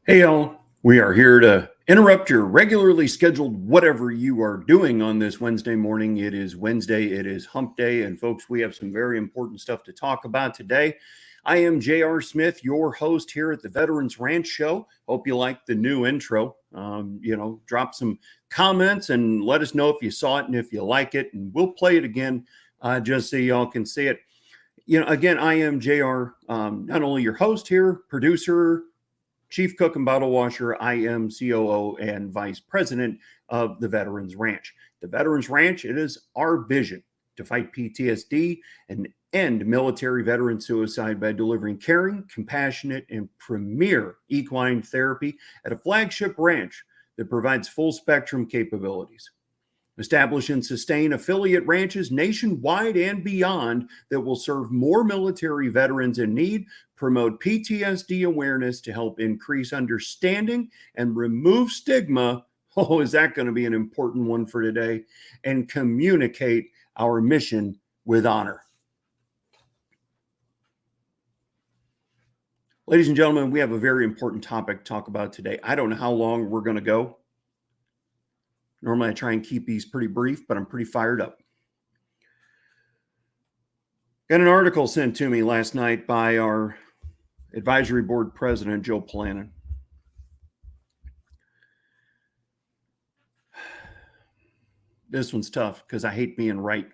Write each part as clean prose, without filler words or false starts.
Hey, y'all. We are here to interrupt your regularly scheduled whatever you are doing on this Wednesday morning. It is Wednesday, it is hump day. And folks, we have some very important stuff to talk about today. I am J.R. Smith, your host here at the Veterans Ranch Show. Hope you like the new intro. Drop some comments and let us know if you saw it and if you like it. And we'll play it again just so y'all can see it. Again, I am JR, not only your host here, producer, chief cook and bottle washer. I am COO and vice president of the Veterans Ranch. The Veterans Ranch, it is our vision to fight PTSD and end military veteran suicide by delivering caring, compassionate, and premier equine therapy at a flagship ranch that provides full spectrum capabilities. Establish and sustain affiliate ranches nationwide and beyond that will serve more military veterans in need, promote PTSD awareness to help increase understanding and remove stigma. Oh, is that going to be an important one for today? And communicate our mission with honor. Ladies and gentlemen, we have a very important topic to talk about today. I don't know how long we're going to go. Normally, I try and keep these pretty brief, but I'm pretty fired up. Got an article sent to me last night by our advisory board president, Joe Palanin. This one's tough because I hate being right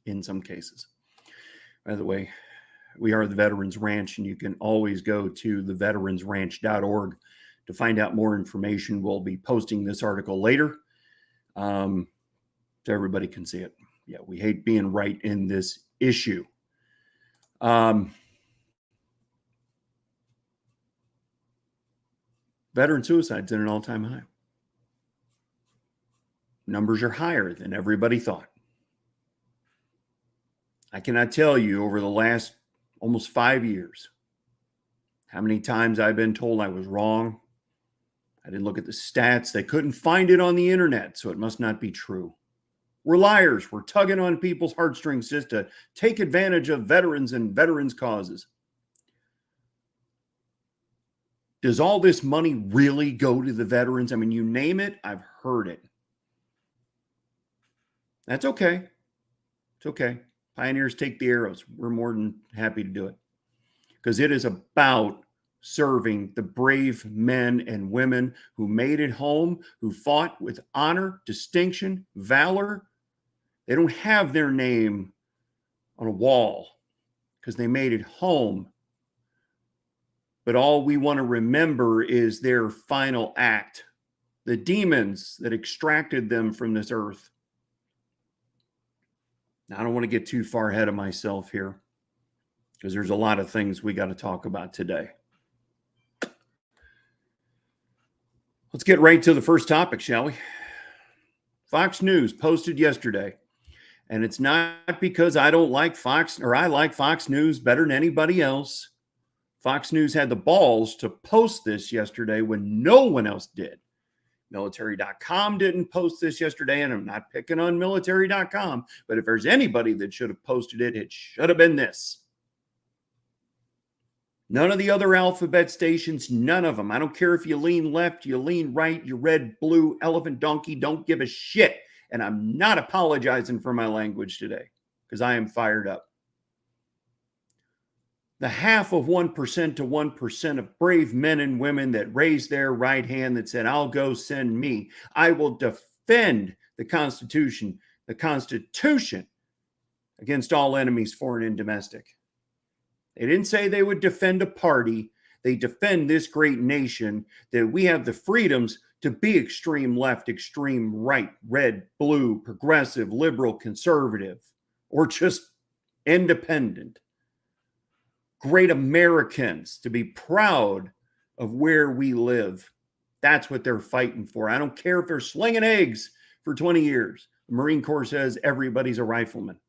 in some cases. By the way, we are the Veterans Ranch, and you can always go to theveteransranch.org to find out more information. We'll be posting this article later. So everybody can see it. Yeah, we hate being right in this issue. Veteran suicide's at an all-time high. Numbers are higher than everybody thought. I cannot tell you over the last almost 5 years how many times I've been told I was wrong. I didn't look at the stats. They couldn't find it on the internet, so it must not be true. We're liars. We're tugging on people's heartstrings just to take advantage of veterans and veterans' causes. Does all this money really go to the veterans? I mean, you name it, I've heard it. That's okay. It's okay. Pioneers take the arrows. We're more than happy to do it because it is about serving the brave men and women who made it home, who fought with honor, distinction, valor. They don't have their name on a wall because they made it home. But all we want to remember is their final act, the demons that extracted them from this earth. Now, I don't want to get too far ahead of myself here because there's a lot of things we got to talk about today. Let's get right to the first topic, shall we? Fox News posted yesterday, and it's not because I don't like Fox or I like Fox News better than anybody else. Fox News had the balls to post this yesterday when no one else did. Military.com didn't post this yesterday, and I'm not picking on military.com, but if there's anybody that should have posted it, it should have been this. None of the other alphabet stations, none of them. I don't care if you lean left, you lean right, you red, blue, elephant, donkey, don't give a shit. And I'm not apologizing for my language today because I am fired up. The 0.5% to 1% of brave men and women that raised their right hand that said, I'll go send me. I will defend the Constitution against all enemies, foreign and domestic. They didn't say they would defend a party. They defend this great nation that we have the freedoms to be extreme left, extreme right, red, blue, progressive, liberal, conservative, or just independent. Great Americans to be proud of where we live. That's what they're fighting for. I don't care if they're slinging eggs for 20 years. The Marine Corps says everybody's a rifleman.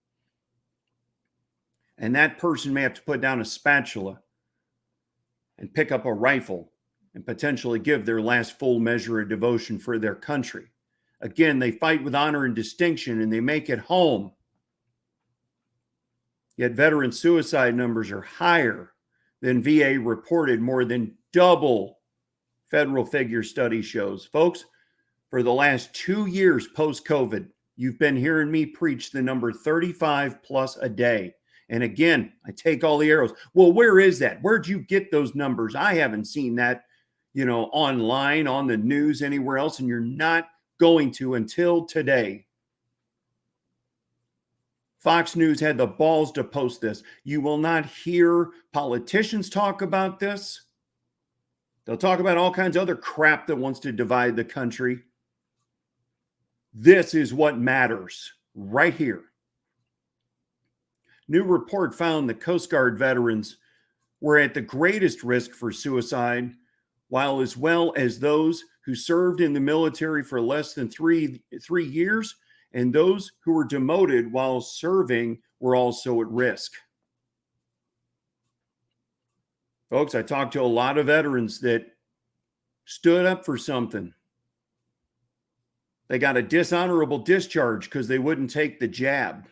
And that person may have to put down a spatula and pick up a rifle and potentially give their last full measure of devotion for their country. Again, they fight with honor and distinction, and they make it home. Yet veteran suicide numbers are higher than VA reported, more than double federal figure study shows. Folks, for the last 2 years post-COVID, you've been hearing me preach the number 35 plus a day. And again, I take all the arrows. Well, where is that? Where'd you get those numbers? I haven't seen that, online, on the news, anywhere else. And you're not going to until today. Fox News had the balls to post this. You will not hear politicians talk about this. They'll talk about all kinds of other crap that wants to divide the country. This is what matters right here. New report found that Coast Guard veterans were at the greatest risk for suicide, while as well as those who served in the military for less than three years, and those who were demoted while serving were also at risk. Folks, I talked to a lot of veterans that stood up for something. They got a dishonorable discharge because they wouldn't take the jab.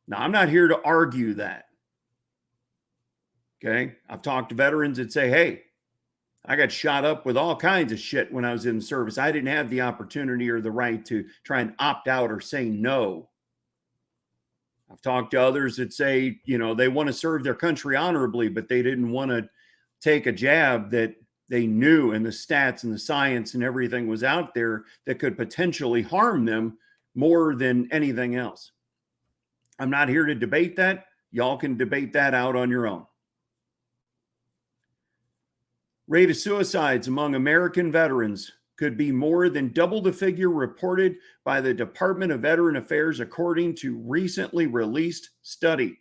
Now, I'm not here to argue that. Okay? I've talked to veterans that say, hey, I got shot up with all kinds of shit when I was in the service. I didn't have the opportunity or the right to try and opt out or say no. I've talked to others that say, they want to serve their country honorably, but they didn't want to take a jab that they knew, and the stats and the science and everything was out there that could potentially harm them more than anything else. I'm not here to debate that. Y'all can debate that out on your own. Rate of suicides among American veterans could be more than double the figure reported by the Department of Veteran Affairs, according to recently released study.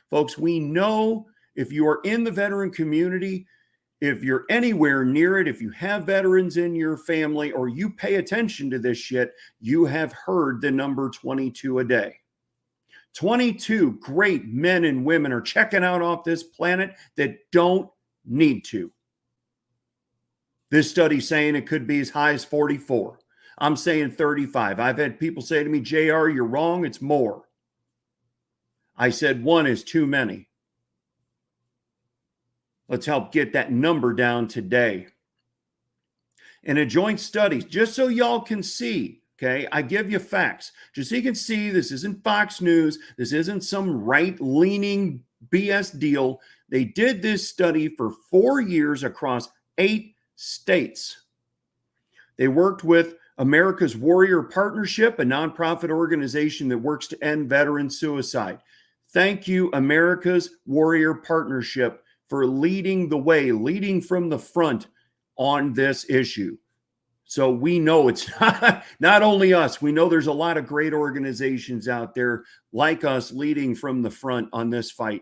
Folks, we know if you are in the veteran community, if you're anywhere near it, if you have veterans in your family or you pay attention to this shit, you have heard the number 22 a day. 22 great men and women are checking out off this planet that don't need to. This study's saying it could be as high as 44. I'm saying 35. I've had people say to me, JR, you're wrong. It's more. I said one is too many. Let's help get that number down today. In a joint study, just so y'all can see, okay, I give you facts. Just so you can see this isn't Fox News. This isn't some right-leaning BS deal. They did this study for 4 years across 8 states. They worked with America's Warrior Partnership, a nonprofit organization that works to end veteran suicide. Thank you, America's Warrior Partnership, for leading the way, leading from the front on this issue. So we know it's not only us. We know there's a lot of great organizations out there like us leading from the front on this fight.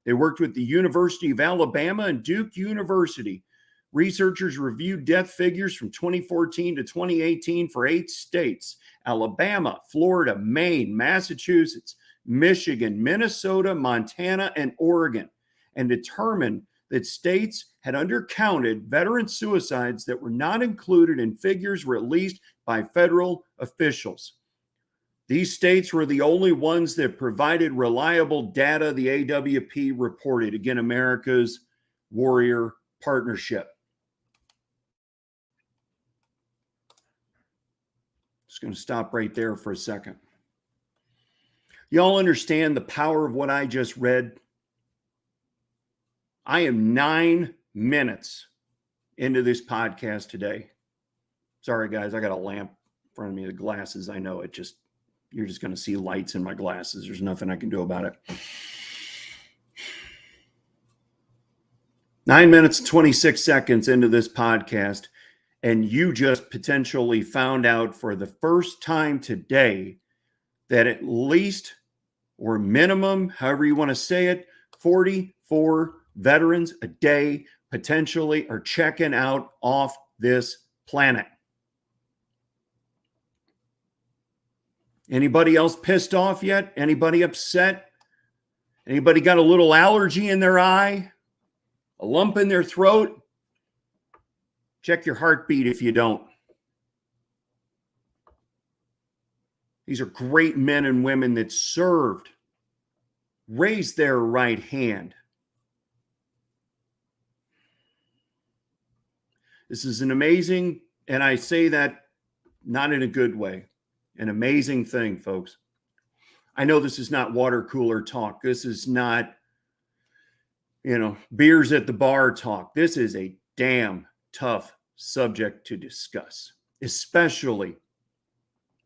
They worked with the University of Alabama and Duke University. Researchers reviewed death figures from 2014 to 2018 for 8 states: Alabama, Florida, Maine, Massachusetts, Michigan, Minnesota, Montana, and Oregon, and determined that states had undercounted veteran suicides that were not included in figures released by federal officials. These states were the only ones that provided reliable data, the AWP reported. Again, America's Warrior Partnership. Just going to stop right there for a second. Y'all understand the power of what I just read? I am 9 minutes into this podcast today. Sorry, guys, I got a lamp in front of me, the glasses. I know you're just going to see lights in my glasses. There's nothing I can do about it. 9 minutes, 26 seconds into this podcast, and you just potentially found out for the first time today that at least, or minimum, however you want to say it, 44 veterans a day potentially are checking out off this planet. Anybody else pissed off yet? Anybody upset? Anybody got a little allergy in their eye? A lump in their throat? Check your heartbeat if you don't. These are great men and women that served. Raise their right hand. This is an amazing, and I say that not in a good way, an amazing thing, folks. I know this is not water cooler talk. This is not, beers at the bar talk. This is a damn tough subject to discuss, especially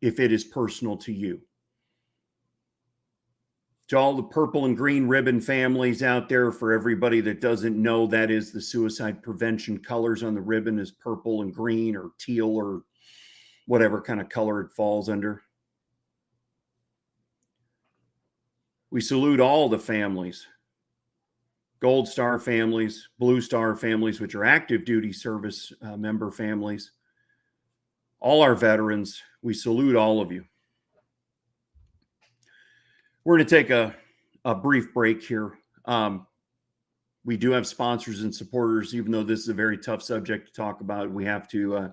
if it is personal to you. To all the purple and green ribbon families out there, for everybody that doesn't know, that is the suicide prevention colors on the ribbon is purple and green or teal or whatever kind of color it falls under. We salute all the families, Gold Star families, Blue Star families, which are active duty service member families, all our veterans. We salute all of you. We're going to take a brief break here. We do have sponsors and supporters, even though this is a very tough subject to talk about. We have to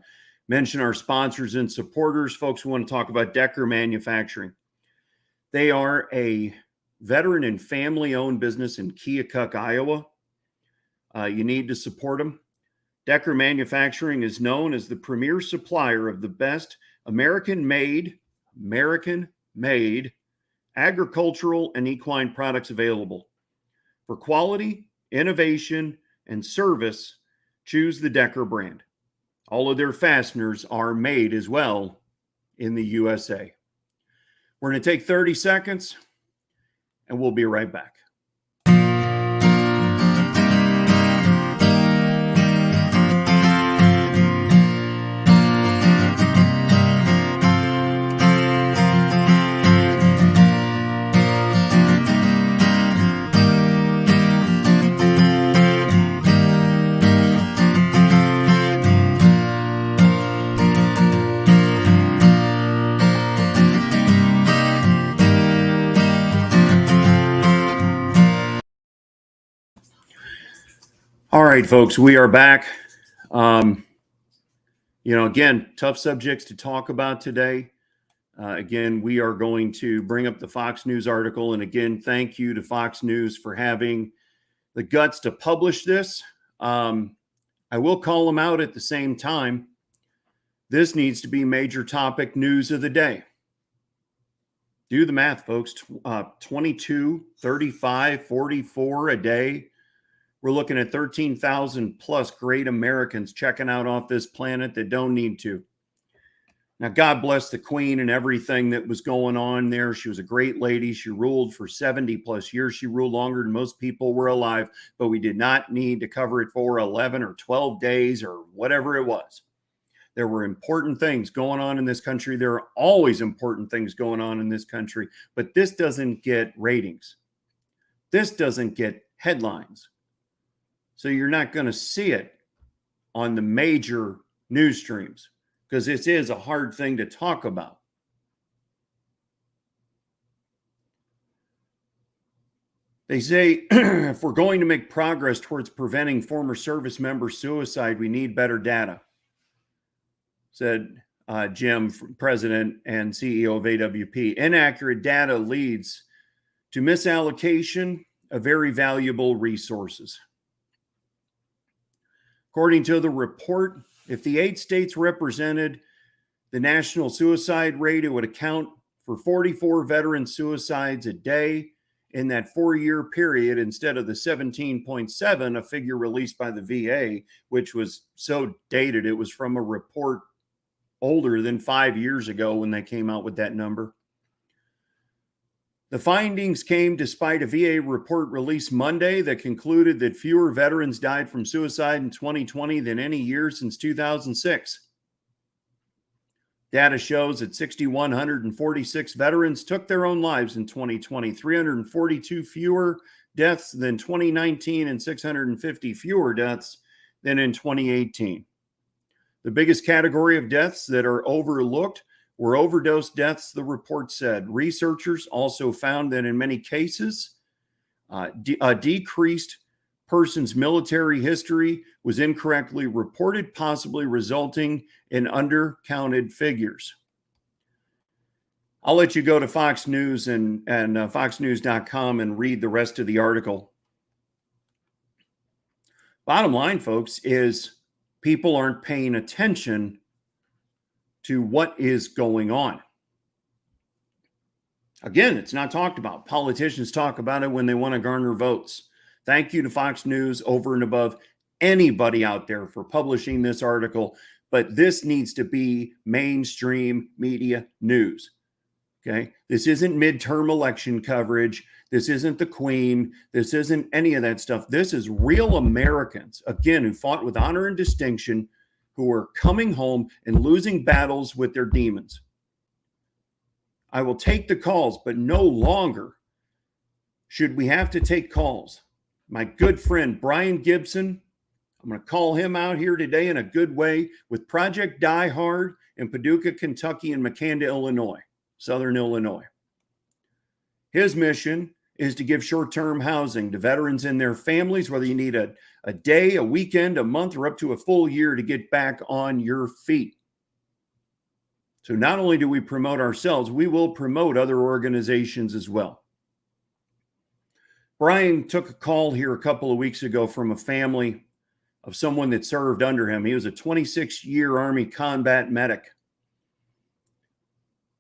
mention our sponsors and supporters. Folks, we want to talk about Decker Manufacturing. They are a veteran and family-owned business in Keokuk, Iowa. You need to support them. Decker Manufacturing is known as the premier supplier of the best American-made agricultural and equine products available. For quality, innovation, and service, choose the Decker brand. All of their fasteners are made as well in the USA. We're going to take 30 seconds, and we'll be right back. All right, folks, we are back. Again, tough subjects to talk about today. Again, we are going to bring up the Fox News article. And again, thank you to Fox News for having the guts to publish this. I will call them out at the same time. This needs to be major topic news of the day. Do the math, folks. 22, 35, 44 a day. We're looking at 13,000 plus great Americans checking out off this planet that don't need to. Now, God bless the Queen and everything that was going on there. She was a great lady. She ruled for 70 plus years. She ruled longer than most people were alive, but we did not need to cover it for 11 or 12 days or whatever it was. There were important things going on in this country. There are always important things going on in this country, but this doesn't get ratings. This doesn't get headlines. So you're not going to see it on the major news streams because this is a hard thing to talk about. They say if we're going to make progress towards preventing former service member suicide, we need better data, said Jim, president and CEO of AWP. Inaccurate data leads to misallocation of very valuable resources. According to the report, if the 8 states represented the national suicide rate, it would account for 44 veteran suicides a day in that 4-year period instead of the 17.7, a figure released by the VA, which was so dated. It was from a report older than 5 years ago when they came out with that number. The findings came despite a VA report released Monday that concluded that fewer veterans died from suicide in 2020 than any year since 2006. Data shows that 6,146 veterans took their own lives in 2020, 342 fewer deaths than 2019 and 650 fewer deaths than in 2018. The biggest category of deaths that are overlooked were overdose deaths, the report said. Researchers also found that in many cases, a decreased person's military history was incorrectly reported, possibly resulting in undercounted figures. I'll let you go to Fox News and foxnews.com and read the rest of the article. Bottom line, folks, is people aren't paying attention to what is going on. Again, it's not talked about. Politicians talk about it when they want to garner votes. Thank you to Fox News over and above anybody out there for publishing this article, but this needs to be mainstream media news. Okay, this isn't midterm election coverage. This isn't the Queen. This isn't any of that stuff. This is real Americans, again, who fought with honor and distinction, who are coming home and losing battles with their demons. I will take the calls, but no longer should we have to take calls. My good friend, Brian Gibson, I'm going to call him out here today in a good way with Project Die Hard in Paducah, Kentucky, and Makanda, Illinois, Southern Illinois. His mission is to give short-term housing to veterans and their families, whether you need a day, a weekend, a month, or up to a full year to get back on your feet. So not only do we promote ourselves, we will promote other organizations as well. Brian took a call here a couple of weeks ago from a family of someone that served under him. He was a 26-year Army combat medic.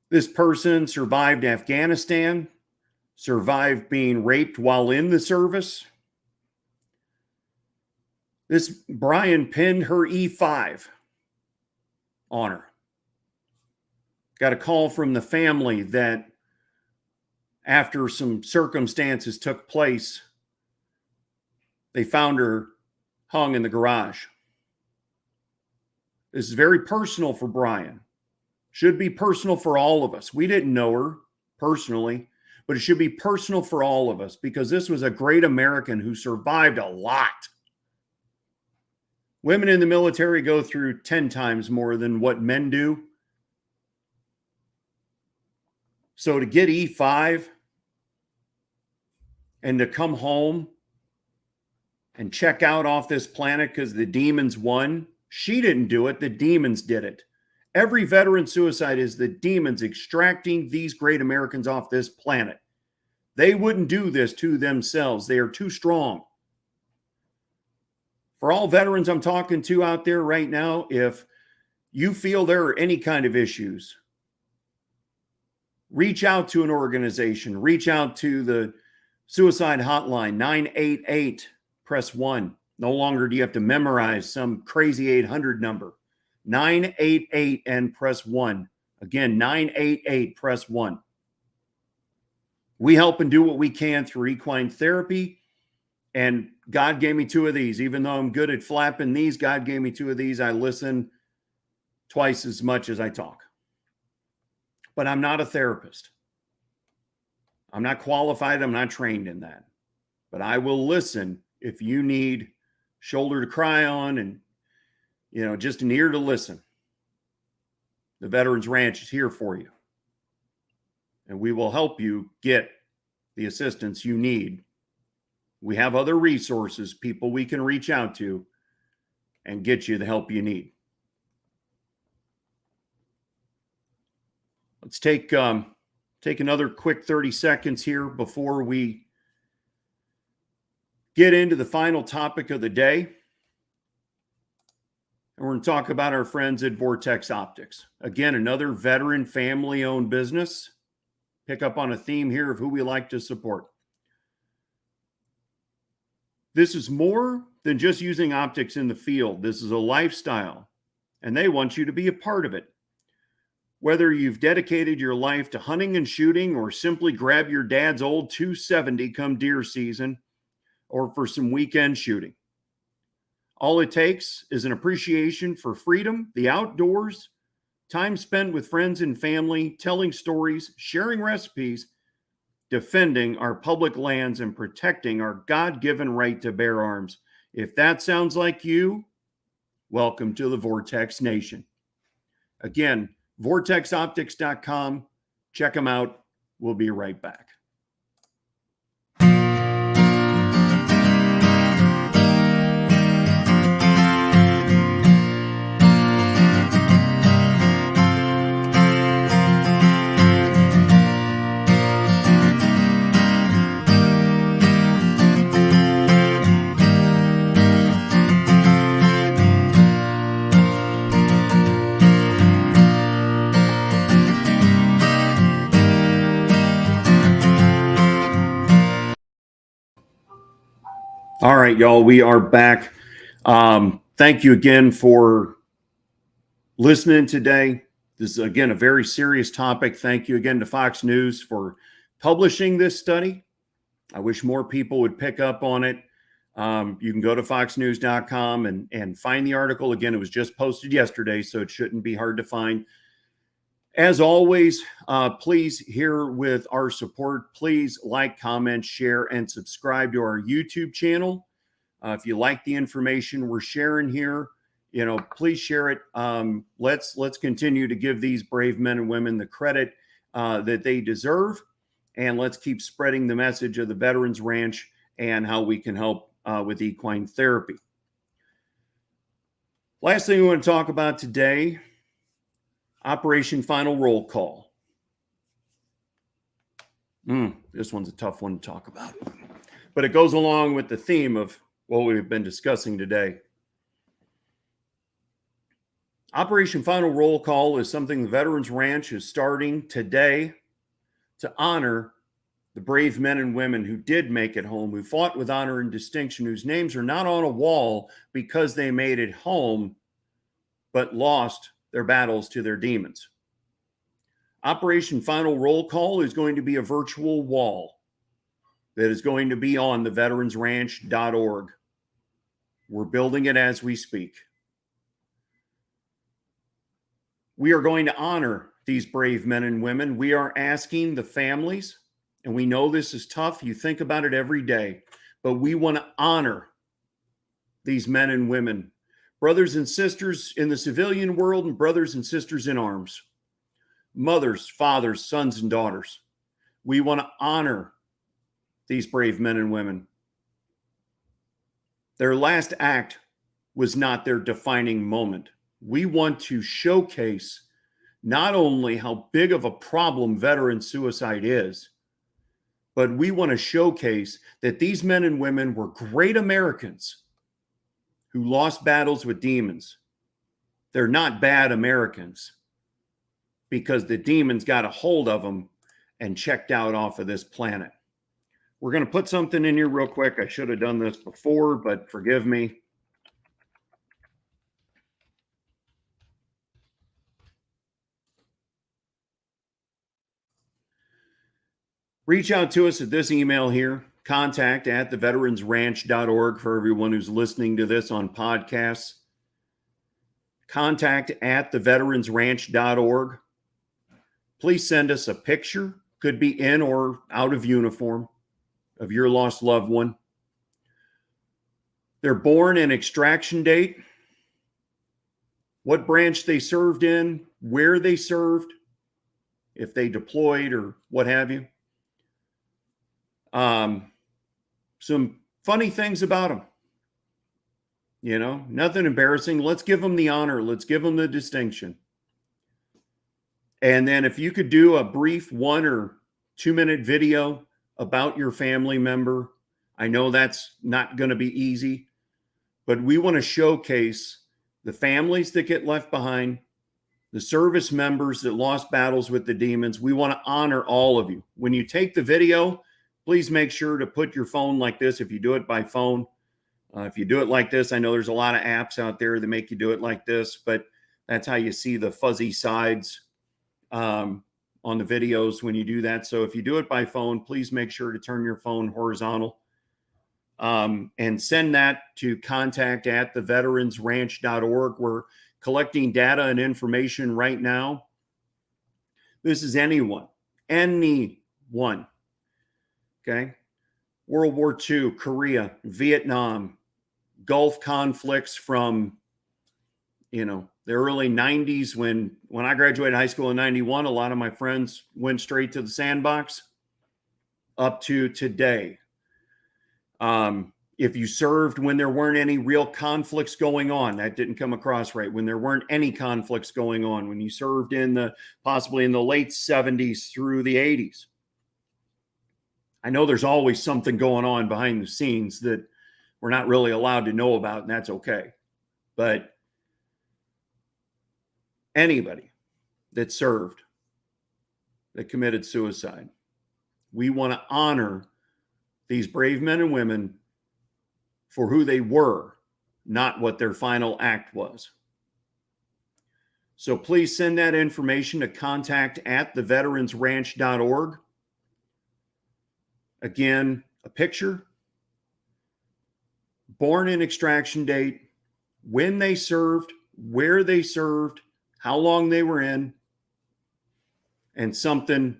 This person survived Afghanistan, survived being raped while in the service. This Brian pinned her E5 on her. Got a call from the family that after some circumstances took place, they found her hung in the garage. This is very personal for Brian. Should be personal for all of us. We didn't know her personally, but it should be personal for all of us because this was a great American who survived a lot. Women in the military go through 10 times more than what men do. So to get E5 and to come home and check out off this planet because the demons won, she didn't do it. The demons did it. Every veteran suicide is the demons extracting these great Americans off this planet. They wouldn't do this to themselves. They are too strong. For all veterans I'm talking to out there right now, if you feel there are any kind of issues, reach out to an organization. Reach out to the suicide hotline, 988, press 1. No longer do you have to memorize some crazy 800 number. 988 and press 1. Again, 988, press 1. We help and do what we can through equine therapy. And God gave me 2 of these. Even though I'm good at flapping these, God gave me 2 of these. I listen twice as much as I talk. But I'm not a therapist. I'm not qualified. I'm not trained in that. But I will listen if you need shoulder to cry on and, just an ear to listen. The Veterans Ranch is here for you. And we will help you get the assistance you need. We have other resources, people we can reach out to and get you the help you need. Let's take another quick 30 seconds here before we get into the final topic of the day. And we're going to talk about our friends at Vortex Optics. Again, another veteran family-owned business. Pick up on a theme here of who we like to support. This is more than just using optics in the field. This is a lifestyle, and they want you to be a part of it. Whether you've dedicated your life to hunting and shooting or simply grab your dad's old 270 come deer season or for some weekend shooting. All it takes is an appreciation for freedom, the outdoors, time spent with friends and family, telling stories, sharing recipes, defending our public lands, and protecting our God-given right to bear arms. If that sounds like you, welcome to the Vortex Nation. Again, vortexoptics.com. Check them out. We'll be right back. All right, y'all, we are back. Thank you again for listening today. This is, again, a very serious topic. Thank you again to Fox News for publishing this study. I wish more people would pick up on it. You can go to foxnews.com and find the article. Again, it was just posted yesterday, so it shouldn't be hard to find. As always, please, here with our support, please like, comment, share, and subscribe to our YouTube channel. If you like the information we're sharing here, please share it. Let's continue to give these brave men and women the credit that they deserve, and let's keep spreading the message of the Veterans Ranch and how we can help with equine therapy. Last thing we want to talk about today, Operation Final Roll Call. This one's a tough one to talk about, but it goes along with the theme of what we've been discussing today. Operation Final Roll Call is something the Veterans Ranch is starting today to honor the brave men and women who did make it home, who fought with honor and distinction, whose names are not on a wall because they made it home, but lost their battles to their demons. Operation Final Roll Call is going to be a virtual wall that is going to be on the veteransranch.org. We're building it as we speak. We are going to honor these brave men and women. We are asking the families, and we know this is tough. You think about it every day, but we want to honor these men and women, brothers and sisters in the civilian world and brothers and sisters in arms, mothers, fathers, sons, and daughters. We want to honor these brave men and women. Their last act was not their defining moment. We want to showcase not only how big of a problem veteran suicide is, but we want to showcase that these men and women were great Americans who lost battles with demons. They're not bad Americans because the demons got a hold of them and checked out off of this planet. We're going to put something in here real quick. I should have done this before, but forgive me. Reach out to us at this email here, contact@theveteransranch.org for everyone who's listening to this on podcasts. Contact@theveteransranch.org. Please send us a picture, could be in or out of uniform, of your lost loved one. Their born and extraction date, what branch they served in, where they served, if they deployed or what have you. Some funny things about them. Nothing embarrassing. Let's give them the honor. Let's give them the distinction. And then if you could do a brief 1 or 2 minute video about your family member, I know that's not going to be easy, but we want to showcase the families that get left behind, the service members that lost battles with the demons. We want to honor all of you. When you take the video, please make sure to put your phone like this if you do it by phone. If you do it like this, I know there's a lot of apps out there that make you do it like this, but that's how you see the fuzzy sides on the videos when you do that. So if you do it by phone, please make sure to turn your phone horizontal and send that to contact@theveteransranch.org. We're collecting data and information right now. This is anyone. Okay. World War II, Korea, Vietnam, Gulf conflicts from, the early 90s. When I graduated high school in 91, a lot of my friends went straight to the sandbox up to today. If you served when there weren't any real conflicts going on, that didn't come across right. When there weren't any conflicts going on, when you served possibly in the late 70s through the 80s. I know there's always something going on behind the scenes that we're not really allowed to know about, and that's okay. But anybody that served, that committed suicide, we want to honor these brave men and women for who they were, not what their final act was. So please send that information to contact@theveteransranch.org. Again, a picture, born and extraction date, when they served, where they served, how long they were in, and something,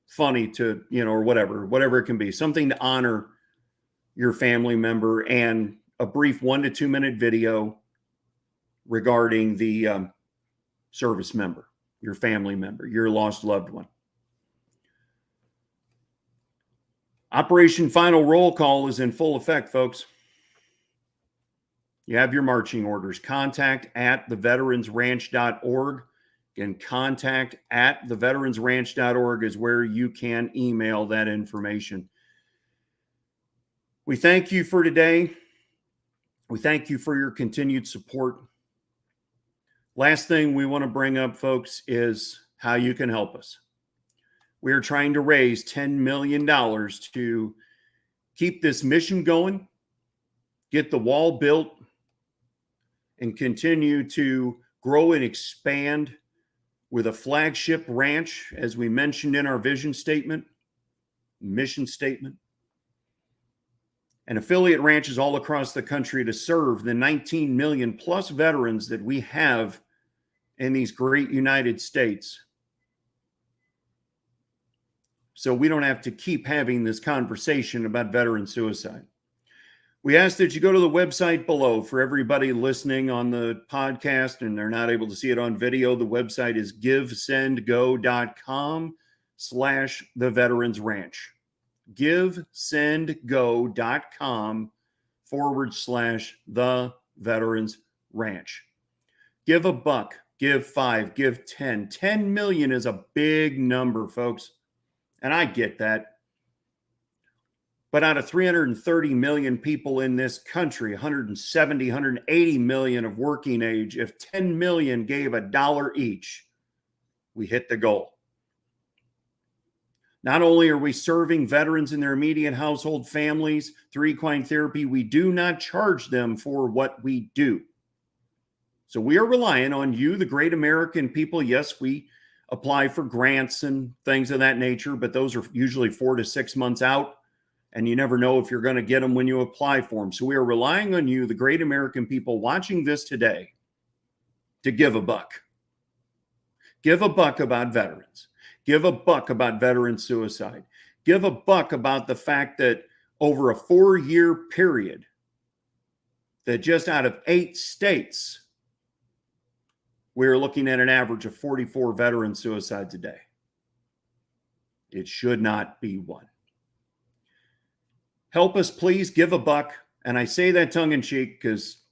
funny to, or whatever it can be, something to honor your family member, and a brief 1 to 2 minute video regarding the service member, your family member, your lost loved one. Operation Final Roll Call is in full effect, folks. You have your marching orders. Contact@theveteransranch.org. Again, contact@theveteransranch.org is where you can email that information. We thank you for today. We thank you for your continued support. Last thing we want to bring up, folks, is how you can help us. We are trying to raise $10 million to keep this mission going, get the wall built, and continue to grow and expand with a flagship ranch, as we mentioned in our vision statement, mission statement, and affiliate ranches all across the country to serve the 19 million plus veterans that we have in these great United States. So we don't have to keep having this conversation about veteran suicide. We ask that you go to the website below. For everybody listening on the podcast and they're not able to see it on video, the website is givesendgo.com/theveteransranch. givesendgo.com/theveteransranch. Give a buck, give 5, give 10. 10 million is a big number, folks. And I get that. But out of 330 million people in this country, 170, 180 million of working age, if 10 million gave $1 each, we hit the goal. Not only are we serving veterans and their immediate household families through equine therapy, we do not charge them for what we do. So we are relying on you, the great American people. Yes, we apply for grants and things of that nature, but those are usually 4 to 6 months out, and you never know if you're going to get them when you apply for them. So we are relying on you, the great American people watching this today, to give a buck. Give a buck about veterans. Give a buck about veteran suicide. Give a buck about the fact that over a 4-year period, that just out of 8 states, we're looking at an average of 44 veteran suicides a day. It should not be one. Help us, please. Give a buck. And I say that tongue in cheek because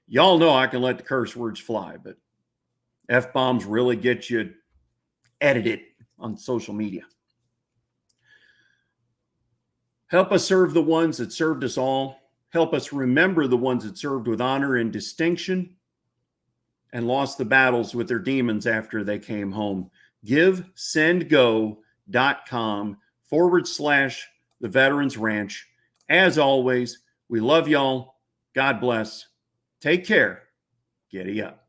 y'all know I can let the curse words fly, but F-bombs really get you edited on social media. Help us serve the ones that served us all. Help us remember the ones that served with honor and distinction and lost the battles with their demons after they came home. givesendgo.com/theveteransranch. As always, we love y'all. God bless. Take care. Giddy up.